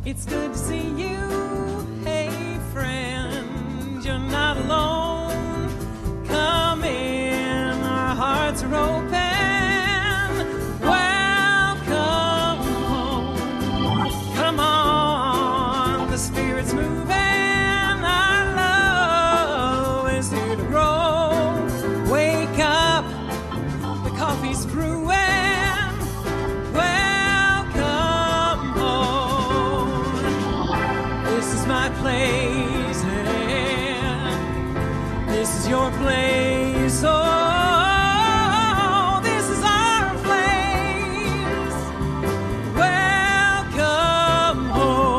It's good to see you. Hey, friend, you're not alone. Come in, our hearts are open. Welcome home. Come on, the Spirit's moving. Our love is here to grow. Wake up, the coffee's brewing. My place, and this is your place. Oh, this is our place. Welcome home.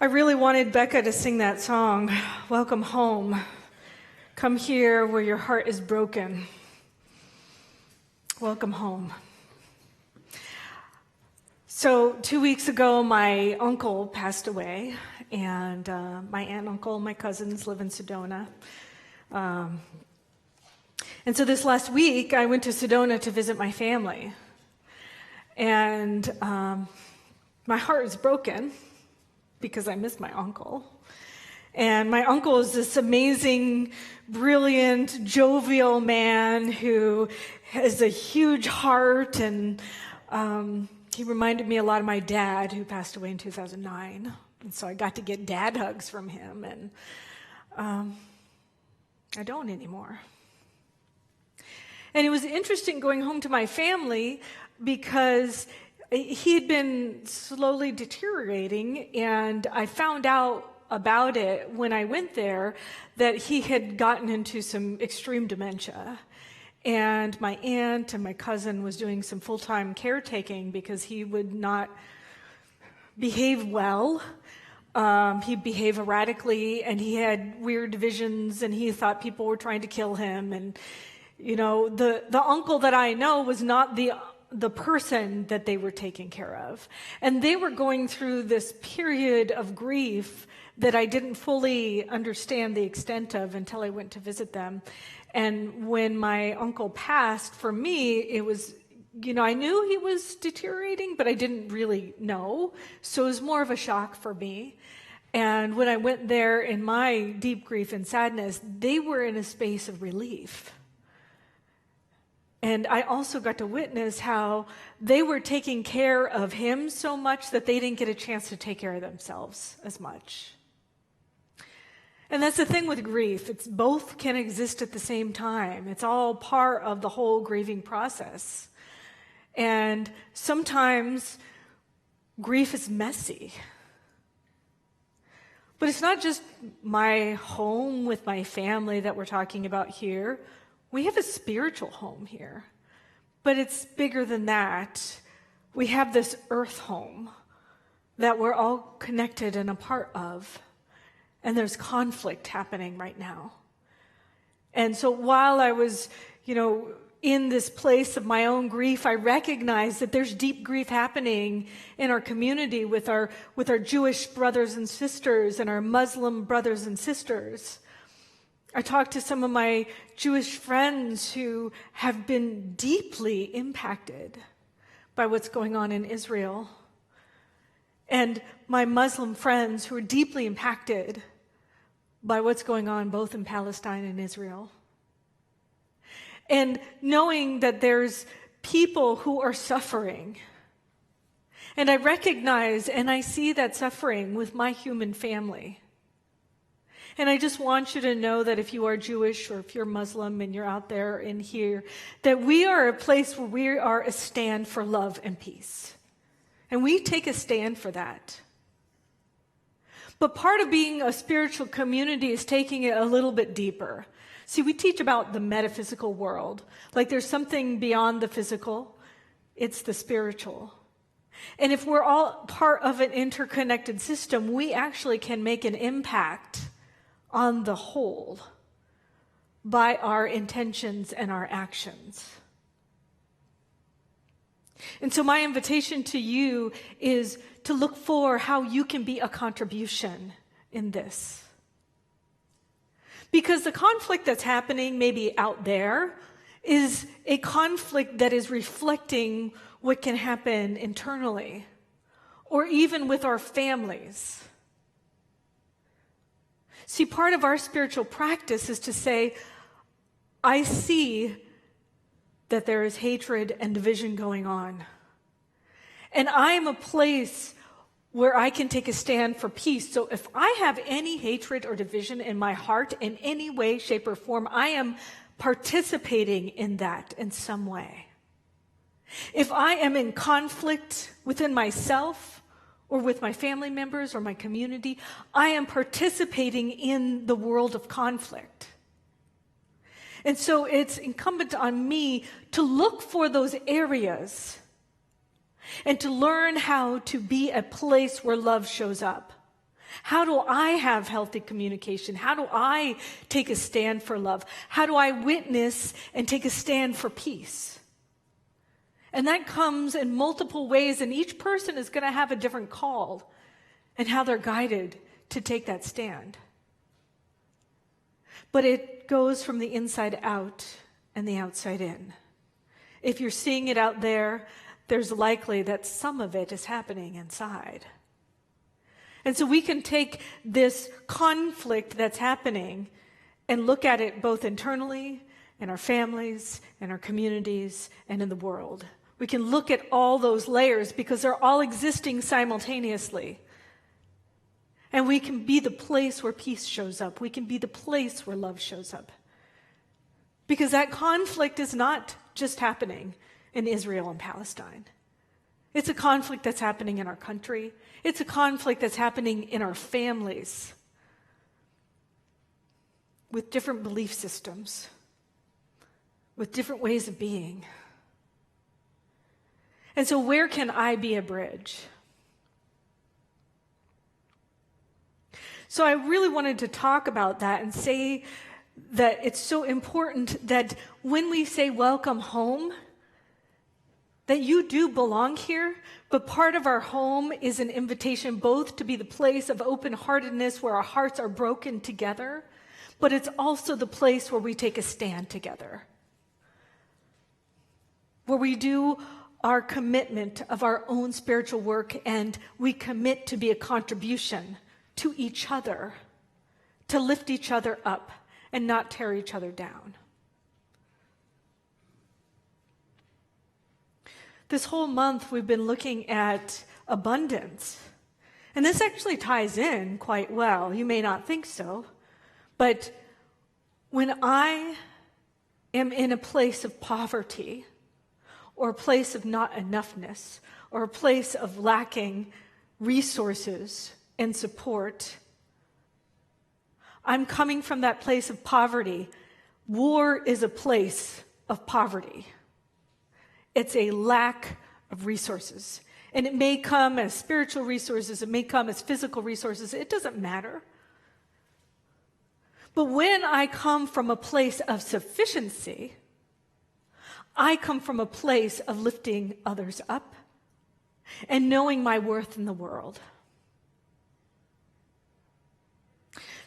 I really wanted Becca to sing that song, Welcome Home. Come here where your heart is broken. Welcome home. So 2 weeks ago, my uncle passed away, and my aunt and uncle, my cousins live in Sedona. And so this last week, I went to Sedona to visit my family. And my heart is broken because I miss my uncle. And my uncle is this amazing, brilliant, jovial man who has a huge heart, and he reminded me a lot of my dad, who passed away in 2009. And so I got to get dad hugs from him, and I don't anymore. And it was interesting going home to my family because he had been slowly deteriorating, and I found out about it when I went there that he had gotten into some extreme dementia. And my aunt and my cousin was doing some full-time caretaking because he would not behave well. He'd behave erratically, and he had weird visions, and he thought people were trying to kill him. And, you know, the uncle that I know was not the person that they were taking care of. And they were going through this period of grief that I didn't fully understand the extent of until I went to visit them. And when my uncle passed, for me, it was, you know, I knew he was deteriorating, but I didn't really know. So it was more of a shock for me. And when I went there in my deep grief and sadness, they were in a space of relief. And I also got to witness how they were taking care of him so much that they didn't get a chance to take care of themselves as much. And that's the thing with grief. It's both can exist at the same time. It's all part of the whole grieving process. And sometimes grief is messy. But it's not just my home with my family that we're talking about here. We have a spiritual home here, but it's bigger than that. We have this earth home that we're all connected and a part of, and there's conflict happening right now. And so while I was, in this place of my own grief, I recognized that there's deep grief happening in our community with our Jewish brothers and sisters and our Muslim brothers and sisters. I talked to some of my Jewish friends who have been deeply impacted by what's going on in Israel, and my Muslim friends who are deeply impacted by what's going on both in Palestine and Israel. And knowing that there's people who are suffering. And I recognize and I see that suffering with my human family. And I just want you to know that if you are Jewish or if you're Muslim and you're out there in here, that we are a place where we are a stand for love and peace. And we take a stand for that. But part of being a spiritual community is taking it a little bit deeper. See, we teach about the metaphysical world. Like there's something beyond the physical. It's the spiritual. And if we're all part of an interconnected system, we actually can make an impact on the whole by our intentions and our actions. And so my invitation to you is to look for how you can be a contribution in this. Because the conflict that's happening maybe out there is a conflict that is reflecting what can happen internally or even with our families. See, part of our spiritual practice is to say, I see that there is hatred and division going on. And I am a place where I can take a stand for peace. So if I have any hatred or division in my heart in any way, shape, or form, I am participating in that in some way. If I am in conflict within myself or with my family members or my community, I am participating in the world of conflict. And so it's incumbent on me to look for those areas and to learn how to be a place where love shows up. How do I have healthy communication? How do I take a stand for love? How do I witness and take a stand for peace? And that comes in multiple ways, and each person is going to have a different call and how they're guided to take that stand. But it goes from the inside out and the outside in. If you're seeing it out there, there's likely that some of it is happening inside. And so we can take this conflict that's happening and look at it both internally, in our families, in our communities, and in the world. We can look at all those layers because they're all existing simultaneously. And we can be the place where peace shows up. We can be the place where love shows up. Because that conflict is not just happening in Israel and Palestine. It's a conflict that's happening in our country. It's a conflict that's happening in our families with different belief systems, with different ways of being. And so where can I be a bridge? So I really wanted to talk about that and say that it's so important that when we say welcome home, that you do belong here, but part of our home is an invitation both to be the place of open-heartedness where our hearts are broken together, but it's also the place where we take a stand together, where we do our commitment of our own spiritual work and we commit to be a contribution to each other, to lift each other up and not tear each other down. This whole month we've been looking at abundance. And this actually ties in quite well. You may not think so, but when I am in a place of poverty or a place of not enoughness or a place of lacking resources and support, I'm coming from that place of poverty. War is a place of poverty. It's a lack of resources. And it may come as spiritual resources, it may come as physical resources, it doesn't matter. But when I come from a place of sufficiency, I come from a place of lifting others up and knowing my worth in the world.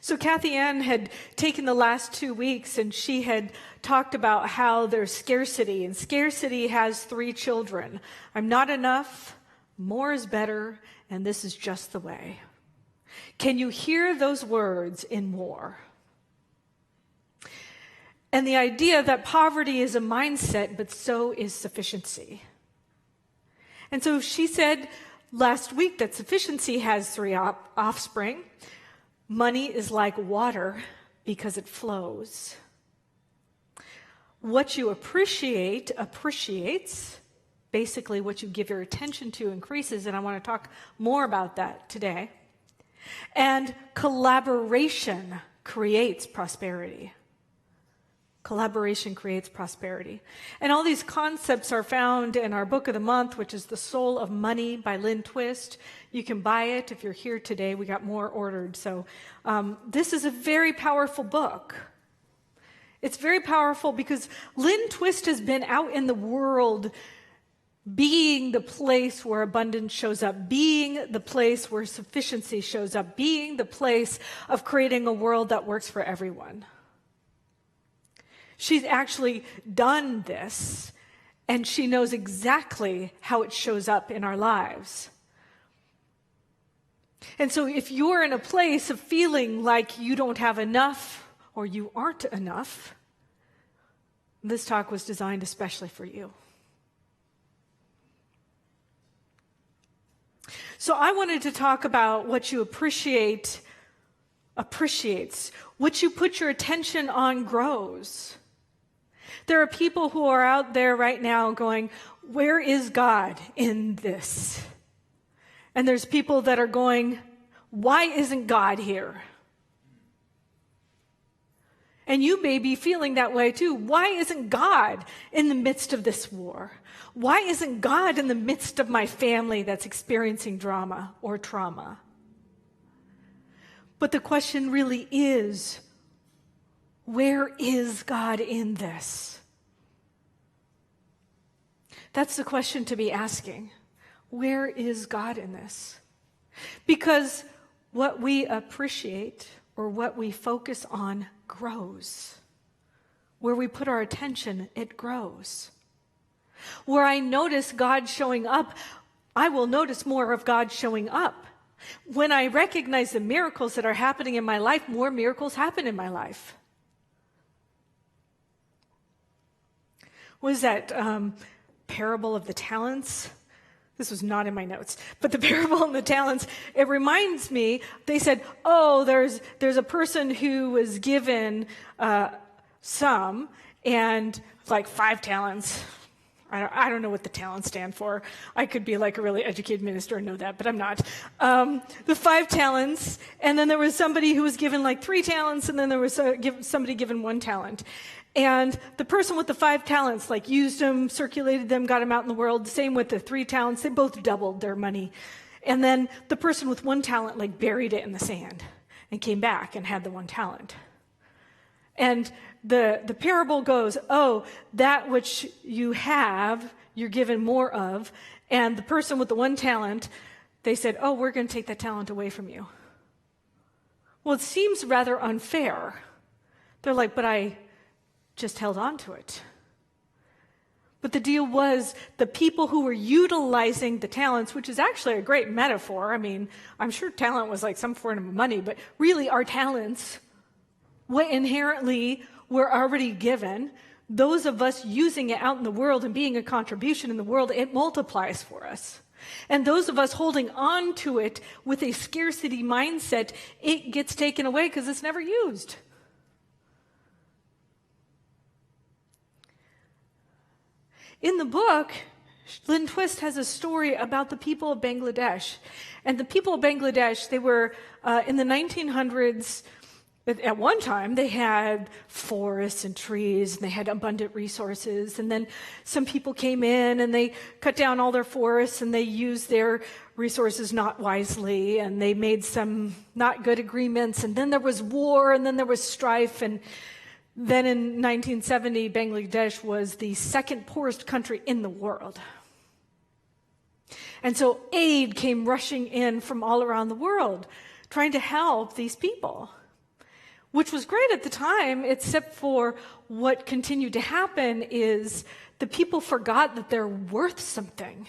So Kathy Ann had taken the last 2 weeks and she had talked about how there's scarcity, and scarcity has 3 children. I'm not enough, more is better, and this is just the way. Can you hear those words in more? And the idea that poverty is a mindset, but so is sufficiency. And so she said last week that sufficiency has 3 offspring. Money is like water because it flows. What you appreciate appreciates. Basically, what you give your attention to increases, and I want to talk more about that today. And collaboration creates prosperity. Collaboration creates prosperity. And all these concepts are found in our book of the month, which is The Soul of Money by Lynn Twist. You can buy it if you're here today. We got more ordered. So this is a very powerful book. It's very powerful because Lynn Twist has been out in the world being the place where abundance shows up, being the place where sufficiency shows up, being the place of creating a world that works for everyone. She's actually done this, and she knows exactly how it shows up in our lives. And so if you're in a place of feeling like you don't have enough or you aren't enough, this talk was designed especially for you. So I wanted to talk about what you appreciates. What you put your attention on grows. There are people who are out there right now going, where is God in this? And there's people that are going, why isn't God here? And you may be feeling that way too. Why isn't God in the midst of this war? Why isn't God in the midst of my family that's experiencing drama or trauma? But the question really is, where is God in this? That's the question to be asking. Where is God in this? Because what we appreciate or what we focus on grows. Where we put our attention, it grows. Where I notice God showing up, I will notice more of God showing up. When I recognize the miracles that are happening in my life, more miracles happen in my life. What is that parable of the talents? This was not in my notes, but the parable of the talents, it reminds me, they said, oh, there's a person who was given some, and like 5 talents. I don't know what the talents stand for. I could be like a really educated minister and know that, but I'm not. The 5 talents, and then there was somebody who was given like 3 talents, and then there was somebody given 1 talent. And the person with the 5 talents, like, used them, circulated them, got them out in the world. Same with the 3 talents. They both doubled their money. And then the person with 1 talent, like, buried it in the sand and came back and had the 1 talent. And the parable goes, oh, that which you have, you're given more of. And the person with the 1 talent, they said, oh, we're going to take that talent away from you. Well, it seems rather unfair. They're like, but I just held on to it. But the deal was the people who were utilizing the talents, which is actually a great metaphor. I mean, I'm sure talent was like some form of money, but really our talents, what inherently were already given, those of us using it out in the world and being a contribution in the world, it multiplies for us. And those of us holding on to it with a scarcity mindset, it gets taken away because it's never used. In the book, Lynn Twist has a story about the people of Bangladesh. And the people of Bangladesh, they were in the 1900s, at one time, they had forests and trees, and they had abundant resources. And then some people came in, and they cut down all their forests, and they used their resources not wisely, and they made some not good agreements. And then there was war, and then there was strife, and then in 1970, Bangladesh was the 2nd poorest country in the world. And so aid came rushing in from all around the world, trying to help these people. which was great at the time, except for what continued to happen is the people forgot that they're worth something.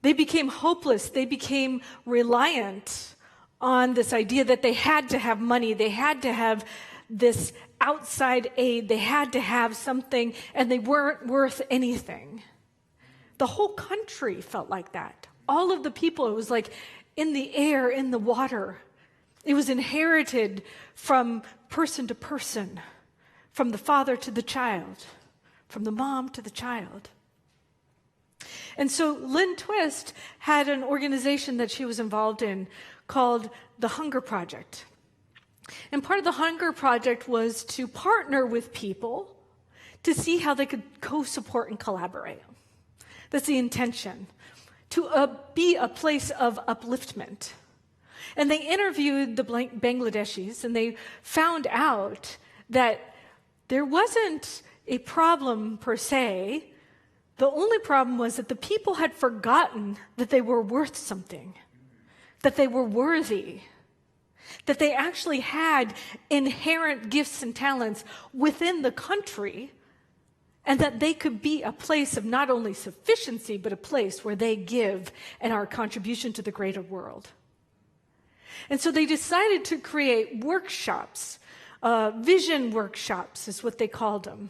They became hopeless. They became reliant on this idea that they had to have money. They had to have this outside aid. They had to have something, and they weren't worth anything. The whole country felt like that. All of the people, it was like in the air, in the water. It was inherited from person to person, from the father to the child, from the mom to the child. And so Lynn Twist had an organization that she was involved in called the Hunger Project. And part of the Hunger Project was to partner with people to see how they could co-support and collaborate. That's the intention, to be a place of upliftment. And they interviewed the Bangladeshis, and they found out that there wasn't a problem per se. The only problem was that the people had forgotten that they were worth something, that they were worthy, that they actually had inherent gifts and talents within the country, and that they could be a place of not only sufficiency, but a place where they give and are a contribution to the greater world. And so they decided to create workshops, vision workshops is what they called them.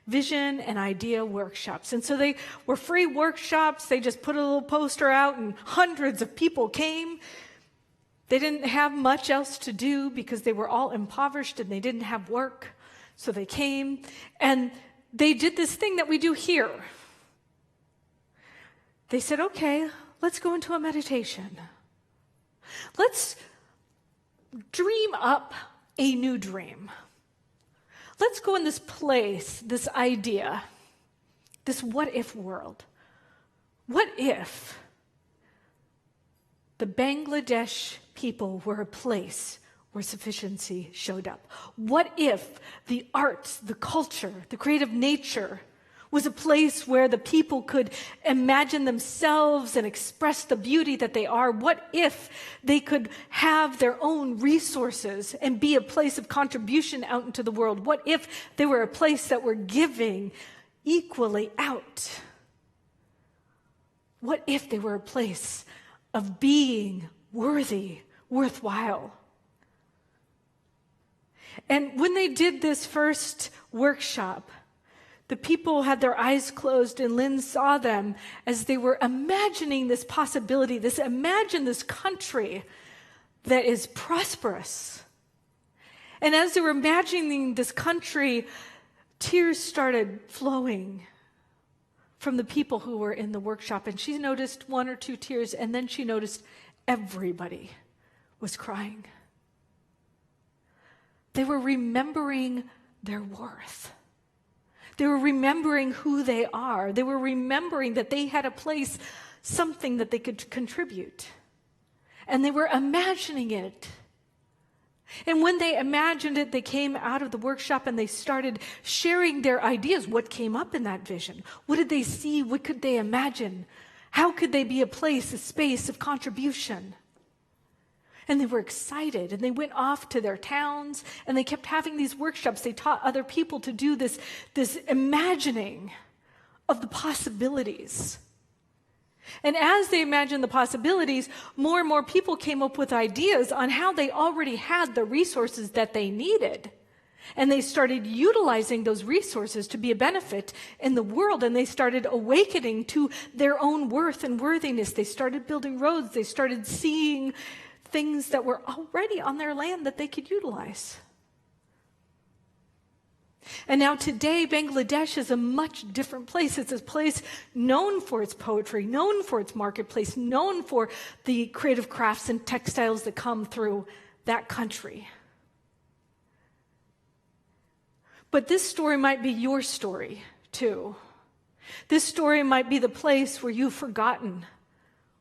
Vision and idea workshops. And so they were free workshops. They just put a little poster out and hundreds of people came. They didn't have much else to do because they were all impoverished and they didn't have work. So they came and they did this thing that we do here. They said, okay, let's go into a meditation. Let's dream up a new dream. Let's go in this place, this idea, this what-if world. What if the Bangladesh people were a place where sufficiency showed up? What if the arts, the culture, the creative nature was a place where the people could imagine themselves and express the beauty that they are? What if they could have their own resources and be a place of contribution out into the world? What if they were a place that were giving equally out? What if they were a place of being worthy, worthwhile? And when they did this first workshop, the people had their eyes closed, and Lynn saw them as they were imagining this possibility, imagine this country that is prosperous. And as they were imagining this country, tears started flowing from the people who were in the workshop. And she noticed one or two tears, and then she noticed everybody was crying. They were remembering their worth. They were remembering who they are. They were remembering that they had a place, something that they could contribute. And they were imagining it. And when they imagined it, they came out of the workshop and they started sharing their ideas. What came up in that vision? What did they see? What could they imagine? How could they be a place, a space of contribution? And they were excited, and they went off to their towns, and they kept having these workshops. They taught other people to do this imagining of the possibilities. And as they imagined the possibilities, more and more people came up with ideas on how they already had the resources that they needed. And they started utilizing those resources to be a benefit in the world, and they started awakening to their own worth and worthiness. They started building roads. They started seeing things that were already on their land that they could utilize. And now today, Bangladesh is a much different place. It's a place known for its poetry, known for its marketplace, known for the creative crafts and textiles that come through that country. But this story might be your story, too. This story might be the place where you've forgotten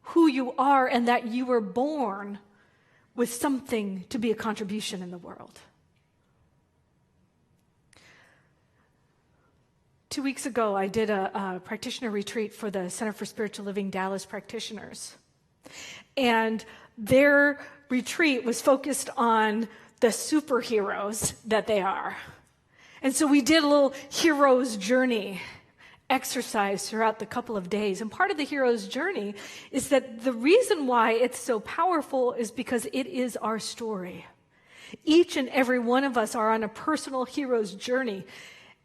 who you are and that you were born with something to be a contribution in the world. 2 weeks ago, I did a practitioner retreat for the Center for Spiritual Living Dallas practitioners. And their retreat was focused on the superheroes that they are. And so we did a little hero's journey exercise throughout the couple of days. And part of the hero's journey is that the reason why it's so powerful is because it is our story. Each and every one of us are on a personal hero's journey.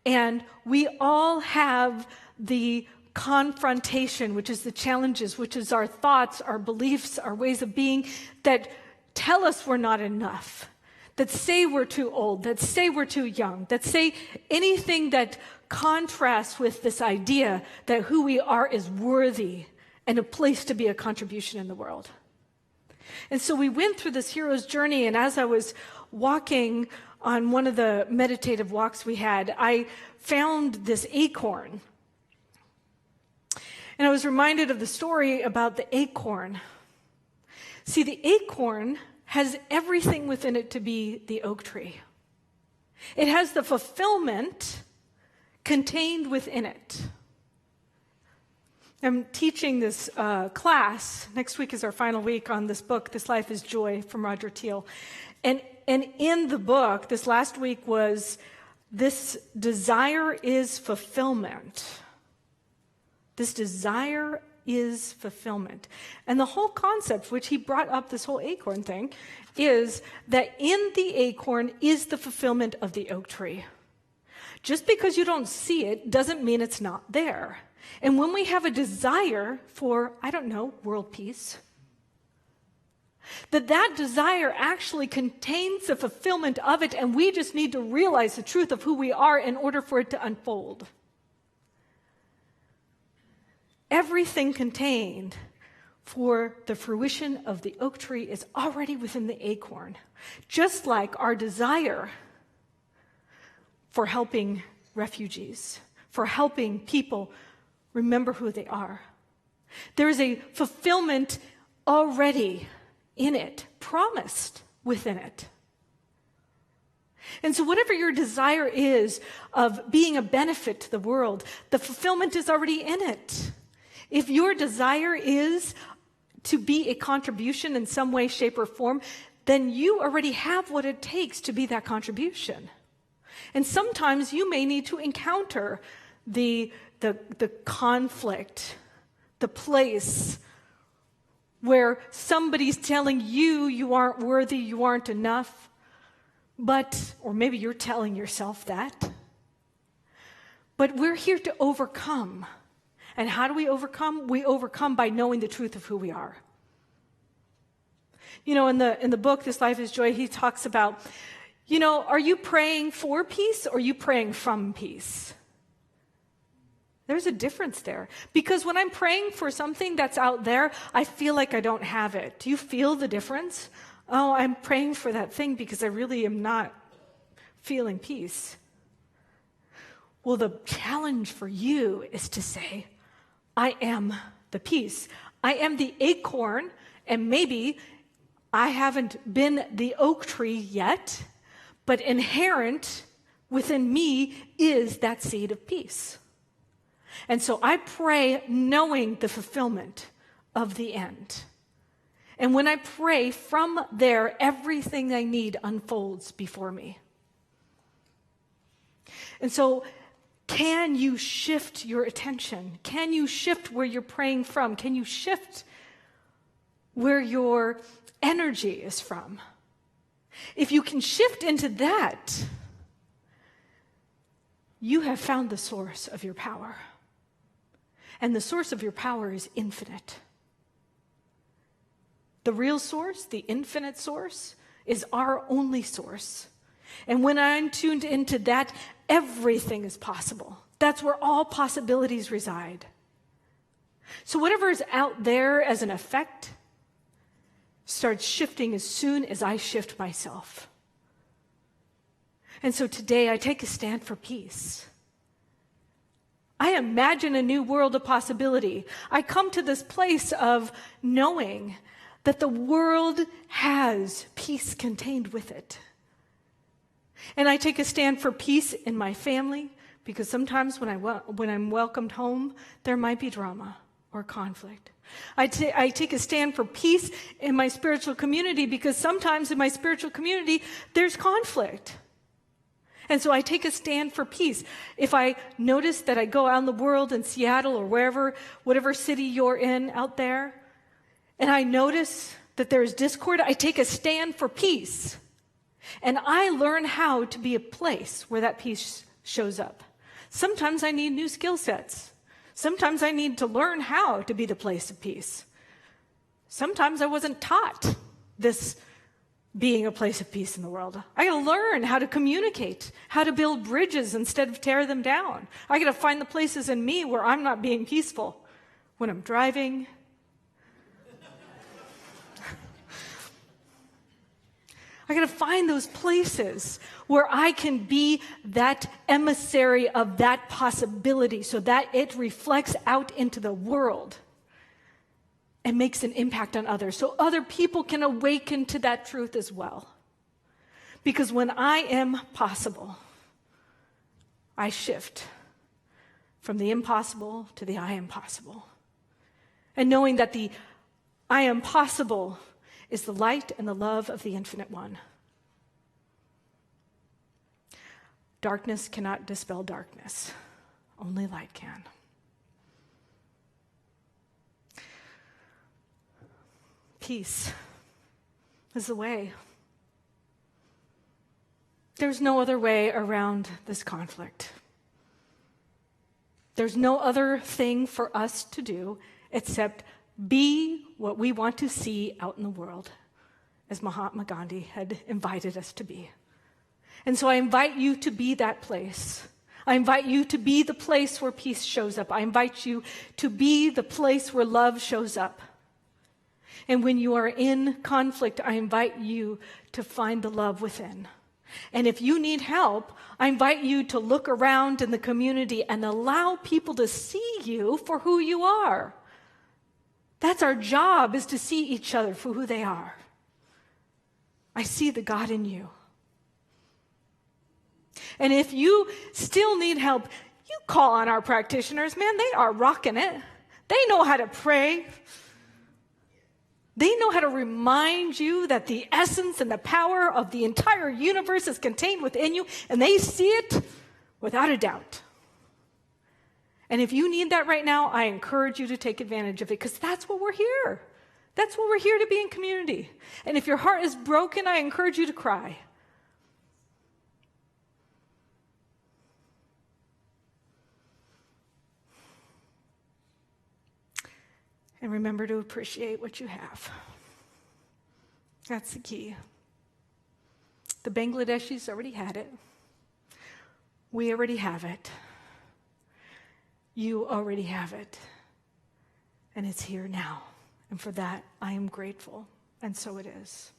And we all have the confrontation, which is the challenges, which is our thoughts, our beliefs, our ways of being that tell us we're not enough, that say we're too old, that say we're too young, that say anything that contrasts with this idea that who we are is worthy and a place to be a contribution in the world. And so we went through this hero's journey, and as I was walking on one of the meditative walks we had, I found this acorn. And I was reminded of the story about the acorn. See, the acorn has everything within it to be the oak tree. It has the fulfillment contained within it. I'm teaching this class. Next week is our final week on this book, This Life is Joy, from Roger Teal. And in the book, this last week was, this desire is fulfillment. This desire is fulfillment. And the whole concept, which he brought up, this whole acorn thing, is that in the acorn is the fulfillment of the oak tree. Just because you don't see it doesn't mean it's not there. And when we have a desire for, I don't know, world peace, that desire actually contains the fulfillment of it, and we just need to realize the truth of who we are in order for it to unfold. Everything contained for the fruition of the oak tree is already within the acorn, just like our desire for helping refugees, for helping people remember who they are. There is a fulfillment already in it, promised within it. And so whatever your desire is of being a benefit to the world, the fulfillment is already in it. If your desire is to be a contribution in some way, shape, or form, then you already have what it takes to be that contribution. And sometimes you may need to encounter the conflict, the place where somebody's telling you you aren't worthy, you aren't enough, or maybe you're telling yourself that. But we're here to overcome. And how do we overcome? We overcome by knowing the truth of who we are. You know, in the book, This Life is Joy, he talks about, are you praying for peace or are you praying from peace? There's a difference there. Because when I'm praying for something that's out there, I feel like I don't have it. Do you feel the difference? Oh, I'm praying for that thing because I really am not feeling peace. Well, the challenge for you is to say, I am the peace. I am the acorn, and maybe I haven't been the oak tree yet, but inherent within me is that seed of peace. And so I pray knowing the fulfillment of the end. And when I pray from there, everything I need unfolds before me. And so, can you shift your attention? Can you shift where you're praying from? Can you shift where your energy is from? If you can shift into that, you have found the source of your power. And the source of your power is infinite. The real source, the infinite source, is our only source. And when I'm tuned into that, everything is possible. That's where all possibilities reside. So whatever is out there as an effect starts shifting as soon as I shift myself. And so today I take a stand for peace. I imagine a new world of possibility. I come to this place of knowing that the world has peace contained with it. And I take a stand for peace in my family, because sometimes when I'm welcomed home, there might be drama, or conflict. I take a stand for peace in my spiritual community because sometimes in my spiritual community, there's conflict. And so I take a stand for peace. If I notice that I go out in the world in Seattle or wherever, whatever city you're in out there, and I notice that there's discord, I take a stand for peace. And I learn how to be a place where that peace shows up. Sometimes I need new skill sets. Sometimes I need to learn how to be the place of peace. Sometimes I wasn't taught this being a place of peace in the world. I got to learn how to communicate, how to build bridges instead of tear them down. I got to find the places in me where I'm not being peaceful. When I'm driving, I got to find those places where I can be that emissary of that possibility so that it reflects out into the world and makes an impact on others so other people can awaken to that truth as well. Because when I am possible, I shift from the impossible to the I am possible. And knowing that the I am possible is the light and the love of the Infinite One. Darkness cannot dispel darkness. Only light can. Peace is the way. There's no other way around this conflict. There's no other thing for us to do except be what we want to see out in the world, as Mahatma Gandhi had invited us to be. And so I invite you to be that place. I invite you to be the place where peace shows up. I invite you to be the place where love shows up. And when you are in conflict, I invite you to find the love within. And if you need help, I invite you to look around in the community and allow people to see you for who you are. That's our job, is to see each other for who they are. I see the God in you. And if you still need help, you call on our practitioners. Man, they are rocking it. They know how to pray. They know how to remind you that the essence and the power of the entire universe is contained within you, and they see it without a doubt. And if you need that right now, I encourage you to take advantage of it, because that's what we're here. That's what we're here to be in community. And if your heart is broken, I encourage you to cry. And remember to appreciate what you have. That's the key. The Bangladeshis already had it. We already have it. You already have it. And it's here now. And for that, I am grateful. And so it is.